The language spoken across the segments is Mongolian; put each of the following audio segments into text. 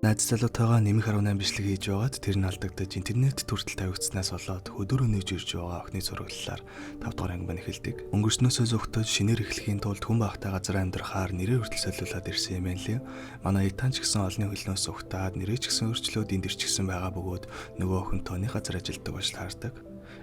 Найз залуутайгаа нэмэх 18 бичлэг хийж байгаад тэр нь алдагдаж интернет төртөл тавигдсанаас болоод хөдөөрөө нээж ирж байгаа охины зураглалаар 5 дугаар анги маань эхэлдэг. Өнгөрснөөсөө зөвхөн шинээр эхлэхийн тулд хүн багтаа газар амьдрахаар нэрээ хүртэл солиулаад ирсэн юм байна лээ. Манай Итан ч гэсэн олонний хөлнөөс ухтаад нэрээ ч гэсэн өөрчлөөд энд ирчихсэн байгаа бөгөөд нөгөө охин тооны газар ажилтдаг болж таардаг.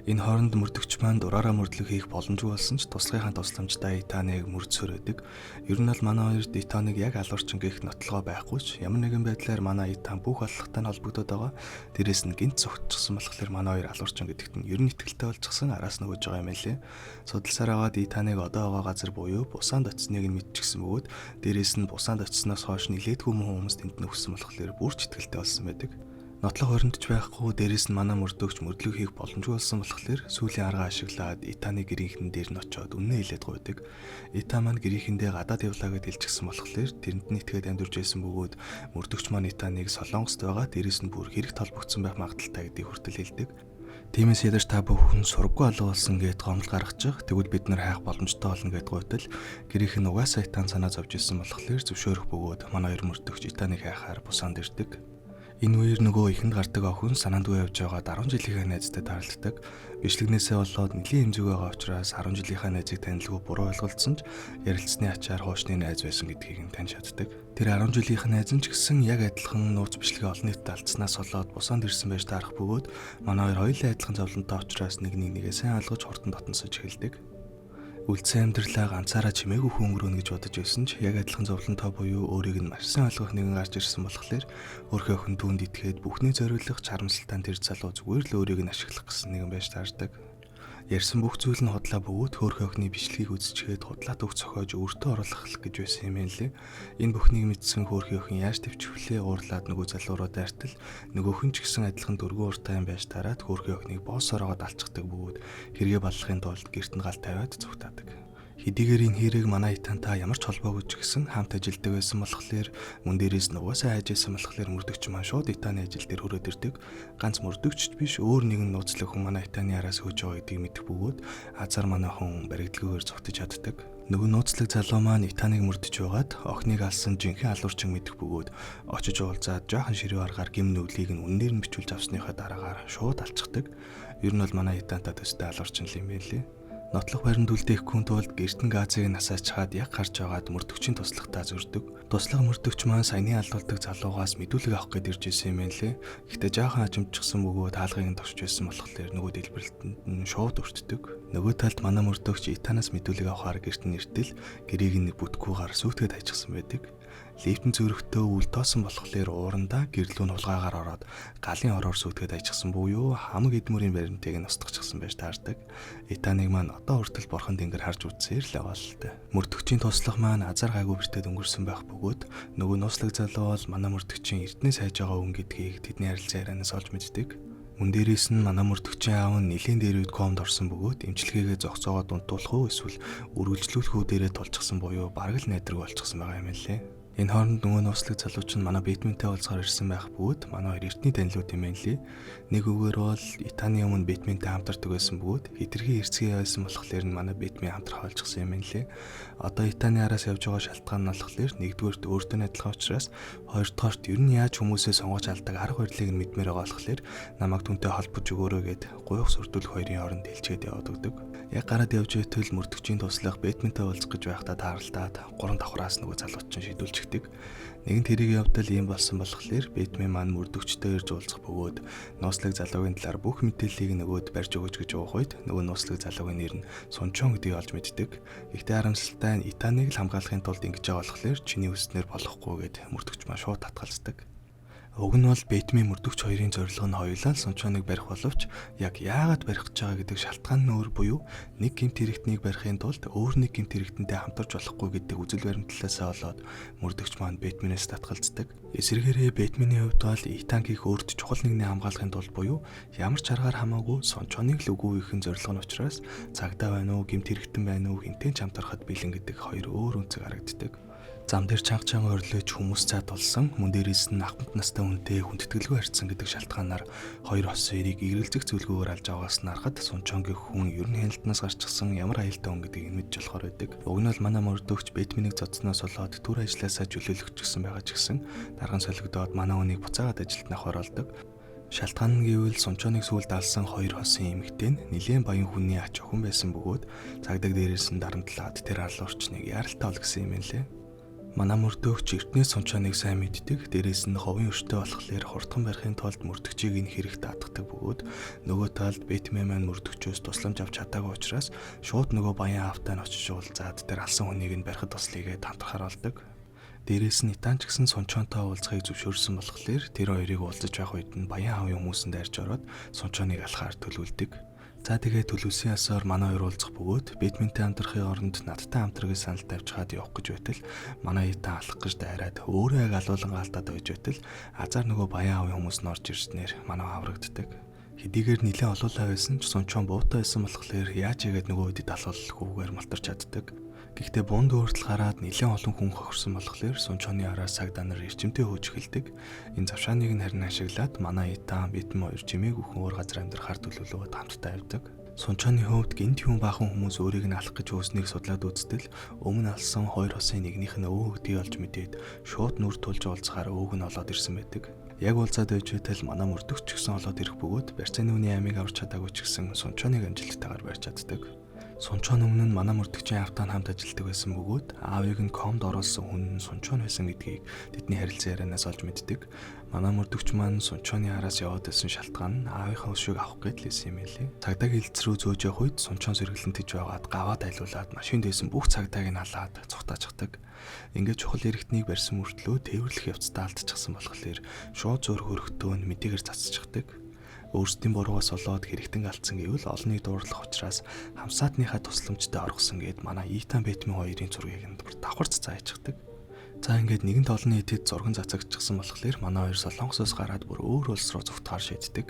Энэ хооронд мөрдөгч маань дураараа мөрдлөг хийх боломжгүй болсон ч туслагынхаа тусламжтай Итаныг мөрдсөрөөдөг. Ер нь бол манай хоёрд Итаныг яг алуурчин гэх нотлогоо байхгүй ч ямар нэгэн байдлаар манай Итан бүх алхахтай холбогдоод байгаа. Дээрээс нь гинт зогтчихсон болохоор манай хоёр алуурчин гэдэгт нь ер нь итгэлтэй болчихсон араас нөгөөж байгаа юм лээ. Судалсаар агаад Итаныг одоо байгаа газар буюу Бусанд очсныг нь мэдчихсэн бөгөөд дээрээс нь Бусанд очсноос хойш нилээдгүй хүмүүс тэнд нөхсөн болохоор бүр ч итгэлтэй болсон байдаг. Нотлох хоримтж байхгүй дээрээс нь манай мөрдөгч мөрдлөг хийх боломжгүй болсон болохоор сүүлийн арга ашиглаад Итаны гэрийнхэн дээр нь очиод үнэ хэлээд гуйдаг. Ита маань гэрийнхэндээ гадаад явлаа гэд хэлчихсэн болохоор тэрэнд нь итгээд амьдарч байсан бөгөөд мөрдөгч маань Итаныг Солонгост байгаа дээрээс нь бүр хэрэг толбогдсон байх магадaltaй гэдгийг хүртэл хэлдэг. Тиймээс ядаж та бүхэн сургаггүй алга болсон гэд гомдол гаргачих. Тэгвэл бид нар хайх боломжтой болно гэд гуйтал гэрийнх нь угаасаа Итан санаа зовж ирсэн болохоор зөвшөөрөх бөгөөд манай хоёр мөрдөгч Итаныг хайхаар Бусанд ирдэг. Энэ үеэр нөгөө ихэнд гардаг охин санаандгүй явж байгаад 10 жилийнхээ найзтай тааралддаг. Бичлэгнээсээ болоод нэлийн хэмжээг байгаа учраас 10 жилийнхээ найзыг танилгүй буруу ойлголцсон ч ярилцсны ачаар хуучны найз байсан гэдгийг нь тань чаддаг. Тэр 10 жилийнхэн найз нь ч гэсэн яг адилхан нууц бичлэгээ олон нийтэд алдснаас болоод Бусанд ирсэн байж таарах бөгөөд манай хоёр хоёулаа адилхан зовлонтой учраас нэгээ сайн алгаж хурдан дотносож эхэлдэг. Үлдсэн амьдралаа ганцаараа чимээгүй хүн өнгөрөөнө гэж бодож байсан ч яг адилхан зовлонтой буюу өөрийг нь маш сайн ойлгох нэгэн гарч ирсэн болохоор өөрхөө охин түүнд итгээд бүхний зориулах чарамсалтай тэр залуу зүгээр л өөрийг нь ашиглах гэсэн нэгэн байж таардаг. Ярьсан бүх зүйл нь хотлоо бөгөөд хөөрхөө охины бичлэгийг үзчихээд худлаа төгс зохиож өөртөө оруулах гэж байсан юм лээ. Энэ бүхнийг мэдсэн хөөрхөө охин яаж төвчвлээ уурлаад нөгөө залуу руу дайртал нөгөөх нь ч гэсэн адилхан дөрвөн уртай юм байж тараад хөөрхөө охиныг боосорогоод алчдаг бөгөөд хэрэгэ баллахын тулд гэрт нь гал тавиад зүгтаадаг. Хэдийгээр энэ хэрэг манай Итантай ямар ч холбоогүй ч гэсэн хамт ажилдаг байсан болохоор мөн дээрээс нугасаа хайжсэн болохоор мөрдөгч маань шууд Итаны ажил дээр хөрөөд ирдэг. Ганц мөрдөгчд биш өөр нэгэн нууцлаг хүн манай Итаны араас хөөж байгаа гэдгийг мэдэх бөгөөд азар манай хүн баригдлагүйгээр зогтож чаддаг. Нөгөө нууцлаг залуу маань Итаныг мөрдөж байгаад охиныг алсан жинхэнэ алуурчин мэдэх бөгөөд очиж уулзаад жоохон ширээ аргаар гим нүглийг нь үнээр нь бичүүлж авсныхаа дараагаар шууд алчдаг. Ер нь бол манай Итантай төстэй алуурчин л юм байлээ. Нотлох баримт үлдээхгүй тулд гэртэн газыг насаач хаад яг гарч байгаад мөрдөгчийн туслагтаа зөрдөг. Туслах мөрдөгч маань саяны алдуулдаг залуугаас мэдүүлэг авах гээд ирж ирсэн юм лээ. Гэхдээ жаахан ажимчихсан бөгөөд хаалгыг нь товч байсан болохоор нөгөө дэлбэрэлтэнд нь шууд өртдөг. Нөгөө талд манай мөрдөгч Итанаас мэдүүлэг авахаар гэрт нь иртэл гэрийг нь бүтгүүгээр сүйтгэд ажигсан байдаг. Лифтэн зөрөгтөө үл тоосон болохоор уурандаа гэрлүү нь хулгаагаар ороод галын ороор сүйтгэд ажигсан буюу хамаг эдмүрийн баримтыг нь устгахчихсан байж таардаг. Итаныг маань одоо хүртэл борхон тэнгэр харж үзсээр л аваалтай. Мөрдөгчийн туслах маань азар гайгүй бэртэд өнгөрсөн байх бөгөөд нөгөө нууцлаг залуу бол манай мөрдөгчийн эрдэнэс хайж байгаа хүн гэдгийг тэдний харилцаа ярианаас олж мэддэг. Мөн дээрээс нь манай мөрдөгчийн аав нь нэлийн дээр үед комд орсон бөгөөд эмчилгээгээ зогсоогоод унтуулах уу эсвэл үргэлжлүүлэх үү дээрээ тулчихсан буюу бараг л найдраг болчихсон байгаа юм лээ. Энэ хооронд нөгөө нууцлаг залууч нь манай Бэтментэй уулзгаар ирсэн байх бөгөөд манай хоёр эртний танилуд юм байна лээ. Нэг үгээр бол Итаны өмнө Бэтментэй хамтардаг байсан бөгөөд хитрхи эрцгий байсан болохоор нь манай Бэтмен хамтрах олжсон юм байна лээ. Одоо Итаны араас явж байгаа шалтгаан нь болохоор нэгдүгээрт өөртөө адилхан учраас хоёрдугаарт ер нь яаж хүмүүсээ сонгож алдаг арга барилыг нь мэдмээр байгаа болохоор намайг түнтэй холбож өгөөрэй гэд гуйх сүрдүүлэх хоёрын хооронд хэлчихэд яваад өгдөг. Яг гараад явж байтал мөрдөгчийн туслах Бэтментэй уулзах гэж байхдаа тааралдаад 3 давхраас нөгөө залуучин шийдүүлчихдэг. Нэгэн тэрийг явдал ийм болсон болохоор Бэтмен маань мөрдөгчтэй ирж уулзах бөгөөд нууцлаг залуугийн талаар бүх мэдээллийг нөгөөд барьж өгөөч гэж уух үед нөгөө нууцлаг залуугийн нэр нь Сунчон гэдгийг олж мэддэг. Гэхдээ харамсалтай нь Итаныг л хамгаалахын тулд ингэж байгаа болохоор чиний хүснээр болохгүй гэд мөрдөгч маань шууд татгалздаг. Уг нь бол Бэтмен мөрдөгч хоёрын зорилго нь хоёулаа Сунчоныг барих боловч яг яагаад барих гэж байгаа гэдэг шалтгаан нь өөр буюу нэг гэмт хэрэгтнийг барихын тулд өөр нэг гэмт хэрэгтэнтэй хамтарч болохгүй гэдэг үзэл баримтлалаасаа болоод мөрдөгч маань Бэтменээс татгалздаг. Эсвэргээрээ Бэтменийн хувьд бол Итангийг өөрт чухал нэгний хамгаалахын тулд буюу ямар ч аргаар хамаагүй Сунчоныг л үгүй гэхин зорилго нь учраас цагдаа байна уу, гэмт хэрэгтэн байна уу, хинтэн ч хамтархад бэлэн гэдэг хоёр өөр үнцэг харагддаг. Зам дээр чанга өрлөж хүмүүс цаад болсон, мөн дээрээс нь ахмад настай хүнтэй хүндэтгэлгүй харьцсан гэдэг шалтгаанаар хоёр хос эрийг эргэлзэх зөвлөгөөр алж аваас нь харахад Сунчонгийн хүн ер нь хяналтнаас гарчихсан ямар аюултай хүн гэдгийг мэдж болохоор байдаг. Уг нь бол манай мөрдөгч Бэтменийг цоцсноос болоод түр ажилласаа чөлөөлөх гэсэн байгаа ч гэсэн дарган солигдоод манай хүнийг буцаагаад ажилтнах оролдог. Шалтгаан нь гэвэл Сунчоныг сүүлд алсан хоёр хосын эмэгтэй нь нэлээд баян хүний ач охин байсан бөгөөд цагдаа дээрээс нь дарамтлаад тэр арлын орчныг яаралтай ол гэсэн юм лээ. Манай мөрдөгч эртнээс Сунчоныг сайн мэддэг, дээрээс нь ховын өртөө болохлээр хурдхан барихын тулд мөрдөгчийг энэ хэрэгт даатгадаг бөгөөд нөгөө талд Бэтмен маань мөрдөгчөөс тусламж авч чадаагүй учраас шууд нөгөө баян аавтай нь очиж уулзаад тэр алсан хүнийг нь барихад туслахыг хамтрахаар болдог. Дээрээс нь Итан ч гэсэн Сунчонтой уулзахыг зөвшөөрсөн болохоор тэр хоёрыг уулзаж байх үед нь баян аавын хүмүүсэнд дайрж ороод Сунчоныг алхахаар төлөвлөдөг. За тэгээ төлөвсөн ясаар манай хоёр уулзах бөгөөд Бэтментэй хамтрахын оронд надтай хамтрахыг санал тавьж хаад явах гэж байтал манай Итан алах гэж дайраад өөрөө яг алуулан гаалтаад байж байтал азар нөгөө баян аавын хүмүүс нь орж ирснээр манай аврагддаг. Хэдийгээр нэлээд олоолаа байсан ч Сунчон буутай байсан болохоор яаж игээд нөгөө үдэд алуулахгүйгээр малтарч чаддаг. Гэхдээ бунд өөртөл гараад нэлээд олон хүн хохирсон болохоор Сунчоны араас цагдаа нар эрчимтэй хөөж эхэлдэг. Энэ завшааныг нь харин ашиглаад манай Итан Бэтмен хоёр чимээг өхөн уур газар амьдрахаар төлөвлөгөөд хамтдаа явдаг. Сунчоны хувьд гинт юм баахан хүмүүс өөрийг нь алах гэж үүснийг судлаад үзтэл өмнө алсан хоёр хосын нэгнийх нь өвөө гэдгийг олж мэдээд шууд нүр тулж уулзахаар өвөг нь олоод ирсэн байдаг. Яг уулзаад байж байтал манай мөрдөгч гэсэн олоод ирэх бөгөөд барьцааны үний амийг авч чадаагүй ч гэсэн Сунчоныг амжилттайгаар барьж чаддаг. Сунчон өмнө нь манай мөрдөгчийн аавтай хамт ажилладаг байсан бөгөөд аавыг нь комд оруулсан хүн нь Сунчон байсан гэдгийг тэдний харилцан ярианаас олж мэддэг. Манай мөрдөгч маань Сунчоны араас яваад байсан шалтгаан нь аавынхаа өшөөг авах гэдэл байсан юм элэ. Цагдаа гэлц рүү зөөж явах үед Сунчон сэргэлэнтэж байгаад гаваад айлуулад машинд байсан бүх цагдааг нь халаад цухтаачдаг. Ингээд чухал эрэгтнийг барьсан мөртлөө тээвэрлэх явцдаа алдчихсан болохоор шууд зөөр хөрөختөө нь мэдээгээр цацчихдаг. Өөрсдийн буруугаас болоод хэрэгтэн алдсан гэвэл олныг дуурлах учраас хамсаатныхаа тусламжтай оргосон гэд манай Итан Бэтмен хоёрын зургийг нь давхарц заажчихдаг. За ингээд нэгэн толны эдэд зурган цацагдчихсан болохоор манай хоёр Солонгосоос гараад бүр өөр улс руу зүгтгаар шийддэг.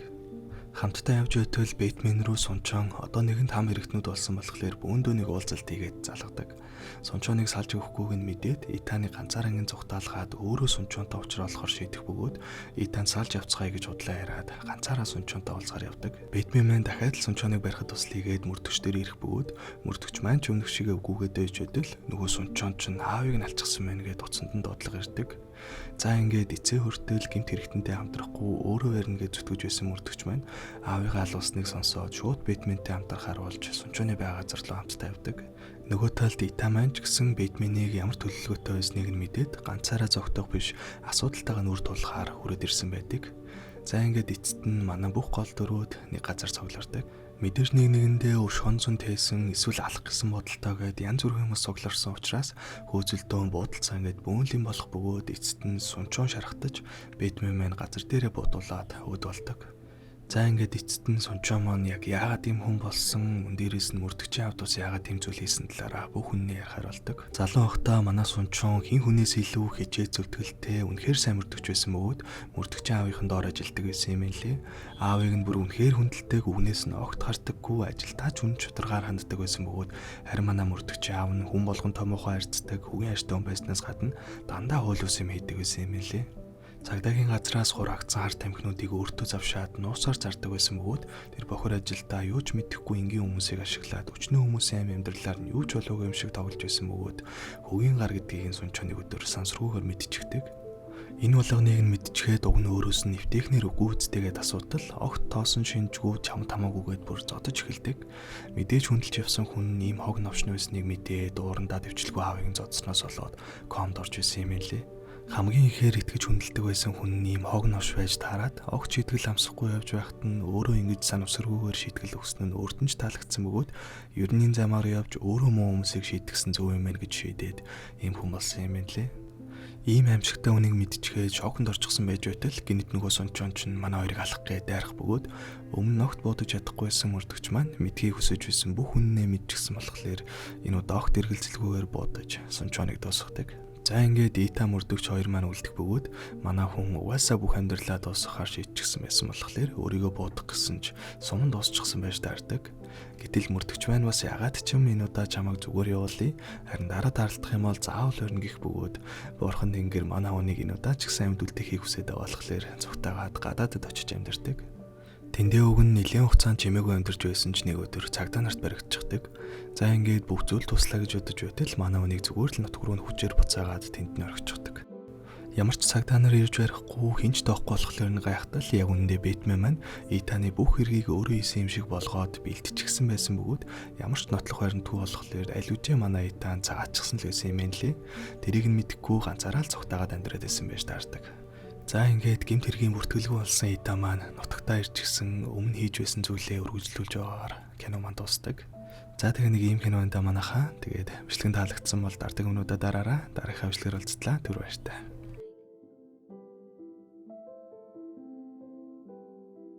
Хамтдаа явж байтал Бэтмен рүү Сунчон одоо нэгэн там хэрэгтнүүд болсон болохоор бөөндөөнийг уулзалт хийгээд залгадаг. Сунчоныг салж өгөхгүйг нь мэдээд Итаны ганцаараа ин зүгтаалгаад өөрөө Сунчонтой уулзралахаар шийдэх бөгөөд Итан салж явцгаая гэж худлаа яриад ганцаараа Сунчонтой уулзгаар явдаг. Бэтмен маань дахиад л Сунчоныг барихад туслахийгээд мөрдөгчдөр ирэх бөгөөд мөрдөгч маань ч өмнөх шигээ үгүйгээд байж байтал нөгөө Сунчон ч аавыг нь алчихсан байна гэд утсанд нь дуудлага ирдэг. За ингээд эцээ хүртэл гэмт хэрэгтэнтэй хамтрахгүй өөрөө барина гэж зүтгэж байсан мөрдөгч маань аавыгаа алуусныг сонсоод шууд Бэтментэй хамтрахаар болж Сунчоны байгаа газар руу хамтдаа явдаг. Нөгөө талд Итан маань ч гэсэн Бэтменийг ямар төлөвлөгөөтэй байсныг нь мэдээд ганцаараа зогтох биш асуудалтайгаа нүр тулахаар хүрээд ирсэн байдаг. За ингээд эцэст нь манай бүх гол дөрүүд нэг газар цуглардаг. Мэдээж нэгэндээ өвшхонцон тээсэн эсвэл алах гэсэн бодолтойгээд янз бүрийн хүмүүс цугларсан учраас хөөцөлдөө буудалцаа ингээд бөөнлийн болох бөгөөд эцэст нь Сунчон шархтаж Бэтмен маань газар дээрээ бодуулаад өд болдог. За ингээд эцэст нь Сунчон маань яг яагаад ийм хүн болсон, мөн дээрээс нь мөрдөгчийн авд ус яагаад тийм зүйл хийсэн талаараа бүх хүнээ ярихаар болдог. Залуу байхдаа манай Сунчон хин хүнээс илүү хичээ зөвтгөлтэй, үнэхээр сайн мөрдөгч байсан бөгөөд мөрдөгчийн аавынхан доор ажилладаг байсан юм лээ. Аавыг нь бүр үнэхээр хүндэлдэг, үгнээс нь огт хартаггүй, ажилдаа ч үн чударгаар ханддаг байсан бөгөөд харин манай мөрдөгчийн аав нь хүн болгон томоохон харьцдаг, хүгийн аштай хүн байснаас гадна дандаа хууль ус юм хийдэг байсан юм лээ. Цагдаагийн газраас хураагцсан хар тамхинуудыг өөртөө завшаад нуусаар зардаг байсан бөгөөд тэр бохир ажилдаа юу ч мэдэхгүй энгийн хүмүүсийг ашиглаад өчнөө хүмүүсийн амьдралаар нь юу ч болоогүй юм шиг тоглож байсан бөгөөд хөгийн гар гэдгийг Сунчоныг өдөр сансргүйгээр мэдчихдэг. Энэ болгоныг нь мэдчихээд уг нь өөрөөс нь нэвтэхнэр үгүй үсттэйгээд асуудал огт тоосон шинжгүй чам тамаагүйгээд бүр зодож эхэлдэг. Мэдээж хүндэлж явсан хүн ийм хог новшны байсныг мэдээ дуурандаа дэвчлгүй аавыг нь зодсноос болоод комд орж исэн юм лээ. Хамгийн ихээр итгэж хүндэлдэг байсан хүн ийм хог новш байж таарад огт шийтгэл амсахгүй явж байхад нь өөрөө ингэж санамсаргүйгээр шийтгэл өгсөн нь өөртөө ч таалагдсан бөгөөд ерөнийн замаар явж өөрөө муу хүмүүсийг шийтгэсэн зөв юм байна гэж шийдээд ийм хүн болсон юм лээ. Ийм аимшигтай үнийг мэдчихээ шоконд орчихсон байж байтал гинэт нөгөө Сунчон ч манай хоёрыг алах гээд дайрах бөгөөд өмнө огт бодож чадахгүйсэн мөрдөгч маань мэдхийг хүсэж байсан бүх хүннээ мэдчихсэн болохоор энэ удаа огт эргэлзэлгүйгээр бодож Сунчоныг дуусгадаг. За ингээд Итан мөрдөгч хоёр маань үлдэх бөгөөд манай хүн угаасаа бүх амьдралаа дуусгахаар шийдчихсэн байсан болохоор өөрийгөө буудах гэсэн ч суман дуусчихсан байж таардаг. Гэтэл мөрдөгч маань бас ягаад ч юм энэ удаа чамайг зүгээр явуулъя. Харин дараа таарлах юм бол заавал өрнө гих бөгөөд бурхан тэнгэр манай хүнийг энэ удаа ч гэсэн амьд үлдэхийг хүсэж байгаа болохоор зүгтаагаад гадаадд очиж амьдардаг. Тэндээ уг нь нэлээд хугацаанд чимээгүй амьдарч байсан ч нэг өдөр цагдаа нарт баригдчихдаг. За ингээд бүх зүйл туслаа гэж бодож байтал манай хүнийг зүгээр л нутг руу хүчээр буцаагаад тэнд нь орчихдог. Ямар ч цагдаа нар ирж барихгүй хинч тоохгүй болохоор нь гайхтал яг үнэндээ Бэтмен маань Итаны бүх хэргийг өөрөө хийсэн юм шиг болгоод бэлтчихсэн байсан бөгөөд ямар ч нотлох баримтгүй болохоор аль үжээ манай Итан цагаатчихсан л байсан юм ээ лээ. Тэрийг нь мэдэхгүй ганцаараа л цугтаагаад амьдраад байсан байж таардаг. За ингээд гэмт хэргийн бүртгэлгүй болсон Итан маань нутагтаа ирж гисэн өмнө хийж байсан зүйлээ үргэлжлүүлж байгаагаар кино маань дуусдаг. За тэгээ нэг ийм кино энэ манайхаа тэгээд бичлэгэн таалагдсан бол дараагийн өмнөдө дараараа дараагийн бичлэгээр уулзтлаа түр баяртай.